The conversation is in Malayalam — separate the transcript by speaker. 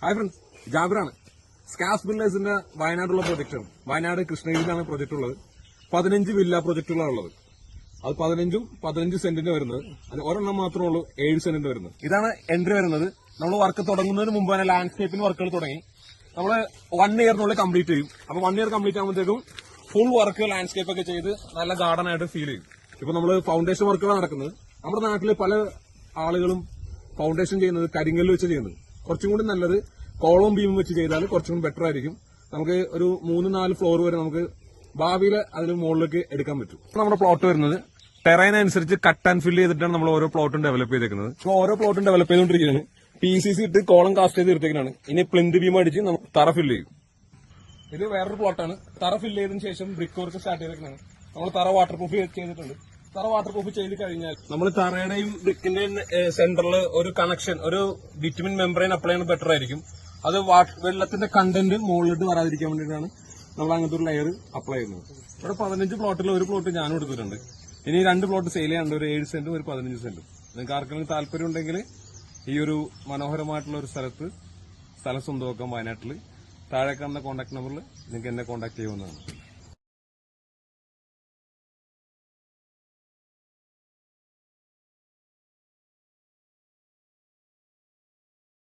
Speaker 1: ഹായ് ഫ്രണ്ട്സ്, ജാബിറാണ്. സ്കാസ് ബിൽഡേഴ്സിന്റെ വയനാടുള്ള പ്രൊജക്റ്റാണ്. വയനാട് കൃഷ്ണഗിരിയിലാണ് പ്രൊജക്ട് ഉള്ളത്. 15 വില്ല പ്രൊജക്ടുകളാണ് ഉള്ളത്. അത് 15 സെന്റിന് വരുന്നത്. അത് ഒരെണ്ണം മാത്രമേ ഉള്ളൂ 7 സെന്റിന് വരുന്നത്. ഇതാണ് എൻട്രി വരുന്നത്. നമ്മൾ വർക്ക് തുടങ്ങുന്നതിന് മുമ്പ് തന്നെ ലാൻഡ്സ്കേപ്പിന് വർക്കുകൾ തുടങ്ങി. നമ്മൾ 1 ഇയറിനുള്ളിൽ കംപ്ലീറ്റ് ചെയ്യും. അപ്പൊ 1 ഇയർ കംപ്ലീറ്റ് ആകുമ്പോഴത്തേക്കും ഫുൾ വർക്ക് ലാൻഡ്സ്കേപ്പ് ഒക്കെ ചെയ്ത് നല്ല ഗാർഡൻ ആയിട്ട് ഫീൽ ചെയ്യും. ഇപ്പൊ നമ്മൾ ഫൗണ്ടേഷൻ വർക്കുകളാണ് നടക്കുന്നത്. നമ്മുടെ നാട്ടില് പല ആളുകളും ഫൗണ്ടേഷൻ ചെയ്യുന്നത് കരിങ്കല്ല് വെച്ച് ചെയ്യുന്നത്. കുറച്ചും കൂടി നല്ലത് കോളവും ബീമും വെച്ച് ചെയ്താൽ കുറച്ചും കൂടി ബെറ്റർ ആയിരിക്കും. നമുക്ക് ഒരു 3-4 ഫ്ലോർ വരെ നമുക്ക് ഭാവിയിൽ അതിന് മുകളിലേക്ക് എടുക്കാൻ പറ്റും. നമ്മുടെ പ്ലോട്ട് വരുന്നത് ടെറൈൻ അനുസരിച്ച് കട്ട് ആൻഡ് ഫില്ല് ചെയ്തിട്ടാണ് നമ്മൾ ഓരോ പ്ലോട്ടും ഡെവലപ്പ് ചെയ്തേക്കുന്നത്. ഇപ്പോൾ ഓരോ പ്ലോട്ടും ഡെവലപ്പ് ചെയ്തുകൊണ്ടിരിക്കുകയാണ്. PCC ഇട്ട് കോളം കാസ്റ്റ് ചെയ്ത് എടുത്തേക്കാണ്. ഇനി പ്ലിന്ത് ബീം അടിച്ച് നമുക്ക് തറ ഫില്ല് ചെയ്യും. ഇത് വേറൊരു പ്ലോട്ടാണ്. തറ ഫില്ല് ചെയ്തതിനു ശേഷം ബ്രിക്ക് വർക്ക് സ്റ്റാർട്ട് ചെയ്തേക്കുന്നതാണ്. നമ്മൾ തറ വാട്ടർ പ്രൂഫ് ചെയ്തിട്ടുണ്ട്. തറ വാട്ടർ പ്രൂഫ് ചെയ്ത് കഴിഞ്ഞാൽ നമ്മൾ തറയുടെയും ബ്രിക്കിന്റെയും സെന്ററിൽ ഒരു കണക്ഷൻ, ഒരു ബിറ്റുമിൻ മെമ്പറൈൻ അപ്ലൈ ചെയ്യുന്നത് ബെറ്റർ ആയിരിക്കും. അത് വെള്ളത്തിന്റെ കണ്ടന്റ് മുകളിലിട്ട് വരാതിരിക്കാൻ വേണ്ടിയിട്ടാണ് നമ്മൾ അങ്ങനത്തെ ഒരു ലെയർ അപ്ലൈ ചെയ്യുന്നത്. ഇവിടെ 15 പ്ലോട്ടിൽ ഒരു പ്ലോട്ട് ഞാനും എടുത്തിട്ടുണ്ട്. ഇനി 2 പ്ലോട്ട് സെയിൽ ചെയ്യാനുണ്ട്. ഒരു 7 സെന്റും ഒരു 15 സെന്റും. നിങ്ങൾക്ക് ആർക്കെങ്കിലും താല്പര്യം ഉണ്ടെങ്കിൽ ഈ ഒരു മനോഹരമായിട്ടുള്ള ഒരു സ്ഥലം സ്വന്തമാക്കാം വയനാട്ടിൽ. താഴെ കാണുന്ന കോൺടാക്ട് നമ്പറിൽ നിങ്ങൾക്ക് എന്നെ കോൺടാക്ട് ചെയ്യാവുന്നതാണ്.